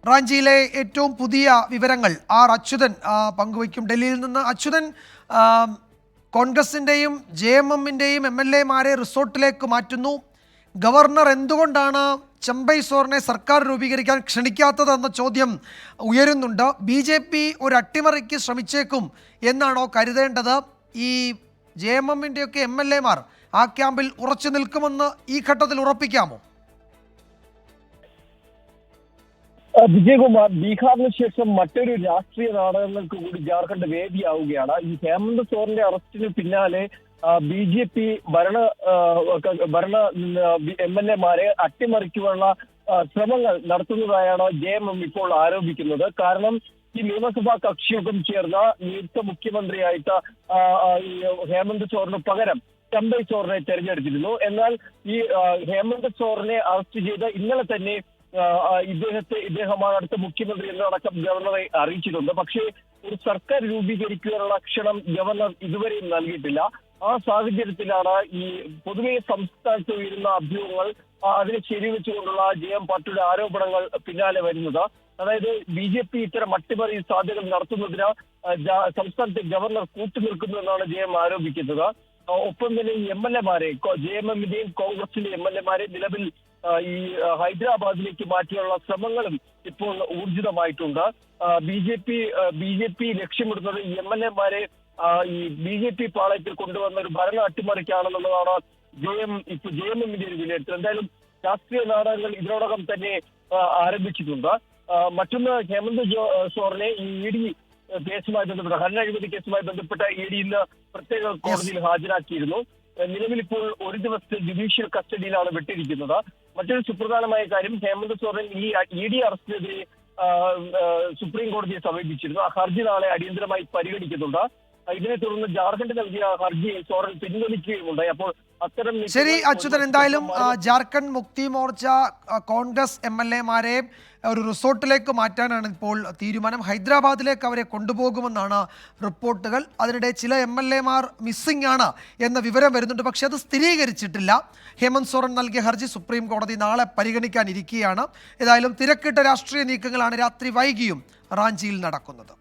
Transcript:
റാഞ്ചിയിലെ ഏറ്റവും പുതിയ വിവരങ്ങൾ ആർ അച്യുതൻ പങ്കുവയ്ക്കും. ഡൽഹിയിൽ നിന്ന് അച്യുതൻ, കോൺഗ്രസിൻ്റെയും JMM-ൻ്റെയും MLA-മാരെ റിസോർട്ടിലേക്ക് മാറ്റുന്നു. ഗവർണർ എന്തുകൊണ്ടാണ് ചമ്പൈ സോറിനെ സർക്കാർ രൂപീകരിക്കാൻ ക്ഷണിക്കാത്തതെന്ന ചോദ്യം ഉയരുന്നുണ്ട്. BJP ഒരു അട്ടിമറിക്ക് ശ്രമിച്ചേക്കും എന്നാണോ കരുതേണ്ടത്? ഈ JMM-ൻ്റെയൊക്കെ MLA-മാർ ആ ക്യാമ്പിൽ ഉറച്ചു നിൽക്കുമെന്ന് ഈ ഘട്ടത്തിൽ ഉറപ്പിക്കാമോ? വിജയകുമാർ, ബീഹാറിന് ശേഷം മറ്റൊരു രാഷ്ട്രീയ നാടകങ്ങൾക്ക് കൂടി ജാർഖണ്ഡ് വേദിയാവുകയാണ്. ഈ ഹേമന്ത് സോറിന്റെ അറസ്റ്റിന് പിന്നാലെ BJP ഭരണ MLA-മാരെ അട്ടിമറിക്കുവാനുള്ള ശ്രമങ്ങൾ നടത്തുന്നതായാണ് JMM ഇപ്പോൾ ആരോപിക്കുന്നത്. കാരണം ഈ നിയമസഭാ കക്ഷിയോഗം ചേർന്ന നിയുക്ത മുഖ്യമന്ത്രിയായിട്ട് ഹേമന്ത് സോറിന് പകരം ചമ്പൈ സോറിനെ തെരഞ്ഞെടുത്തിരുന്നു. എന്നാൽ ഈ ഹേമന്ത് സോറിനെ അറസ്റ്റ് ചെയ്ത് ഇന്നലെ തന്നെ ഇദ്ദേഹമാണ് അടുത്ത മുഖ്യമന്ത്രി എന്നടക്കം ഗവർണറെ അറിയിച്ചിട്ടുണ്ട്. പക്ഷേ ഒരു സർക്കാർ രൂപീകരിക്കാനുള്ള ക്ഷണം ഗവർണർ ഇതുവരെയും നൽകിയിട്ടില്ല. ആ സാഹചര്യത്തിലാണ് ഈ പൊതുവെ സംസ്ഥാനത്ത് ഉയരുന്ന അഭ്യൂഹങ്ങൾ അതിനെ ശരിവെച്ചുകൊണ്ടുള്ള JM പാർട്ടിയുടെ ആരോപണങ്ങൾ പിന്നാലെ വരുന്നത്. അതായത് BJP ഇത്തരം അട്ടിമറി സാധ്യതകൾ നടത്തുന്നതിന് സംസ്ഥാനത്തെ ഗവർണർ കൂട്ടുനിൽക്കുന്നു എന്നാണ് JM ആരോപിക്കുന്നത്. ഒപ്പം തന്നെ ഈ MLA-മാരെ JMM-ന്റെയും കോൺഗ്രസിന്റെയും MLA-മാരെ നിലവിൽ ഈ ഹൈദരാബാദിലേക്ക് മാറ്റിയുള്ള ശ്രമങ്ങളും ഇപ്പോൾ ഊർജിതമായിട്ടുണ്ട്. BJP ലക്ഷ്യമിടുന്നത് ഈ MLA-മാരെ ഈ BJP പാളയത്തിൽ കൊണ്ടുവന്ന ഒരു ഭരണ അട്ടിമറിക്കാണെന്നുള്ളതാണ് JMM-ന്റെ ഒരു വിലയിരുത്തൽ. എന്തായാലും രാഷ്ട്രീയ നാടകങ്ങൾ ഇതിനോടകം തന്നെ ആരംഭിച്ചിട്ടുണ്ട്. മറ്റൊന്ന്, ഹേമന്ത് സോറിനെ ഈ ED കേസുമായി ബന്ധപ്പെട്ട ഹരണ അഴിമതി കേസുമായി ബന്ധപ്പെട്ട ED ഇന്ന് പ്രത്യേക കോടതിയിൽ ഹാജരാക്കിയിരുന്നു. നിലവിൽ ഇപ്പോൾ ഒരു ദിവസത്തെ ജുഡീഷ്യൽ കസ്റ്റഡിയിലാണ് വിട്ടിരിക്കുന്നത്. മറ്റൊരു സുപ്രധാനമായ കാര്യം, ഹേമന്ത് സോറൻ ഈ ED അറസ്റ്റിനെതിരെ സുപ്രീം കോടതിയെ സമീപിച്ചിരുന്നു. ആ ഹർജി നാളെ അടിയന്തരമായി പരിഗണിക്കുന്നുണ്ട്. ഇതിനെ തുടർന്ന് ജാർഖണ്ഡ് നൽകിയ ഹർജി സോറൻ പിൻവലിക്കുകയുമുണ്ടായി. അപ്പോൾ അത്തരം ശരി അച്യുതൻ, എന്തായാലും ജാർഖണ്ഡ് മുക്തി മോർച്ച കോൺഗ്രസ് MLA-മാരെ ഒരു റിസോർട്ടിലേക്ക് മാറ്റാനാണ് ഇപ്പോൾ തീരുമാനം. ഹൈദരാബാദിലേക്ക് അവരെ കൊണ്ടുപോകുമെന്നാണ് റിപ്പോർട്ടുകൾ. അതിനിടെ ചില MLA-മാർ മിസ്സിംഗ് ആണ് എന്ന വിവരം വരുന്നുണ്ട്. പക്ഷേ അത് സ്ഥിരീകരിച്ചിട്ടില്ല. ഹേമന്ത് സോറൻ നൽകിയ ഹർജി സുപ്രീം കോടതി നാളെ പരിഗണിക്കാനിരിക്കുകയാണ്. ഏതായാലും തിരക്കിട്ട രാഷ്ട്രീയ നീക്കങ്ങളാണ് രാത്രി വൈകിയും റാഞ്ചിയിൽ നടക്കുന്നത്.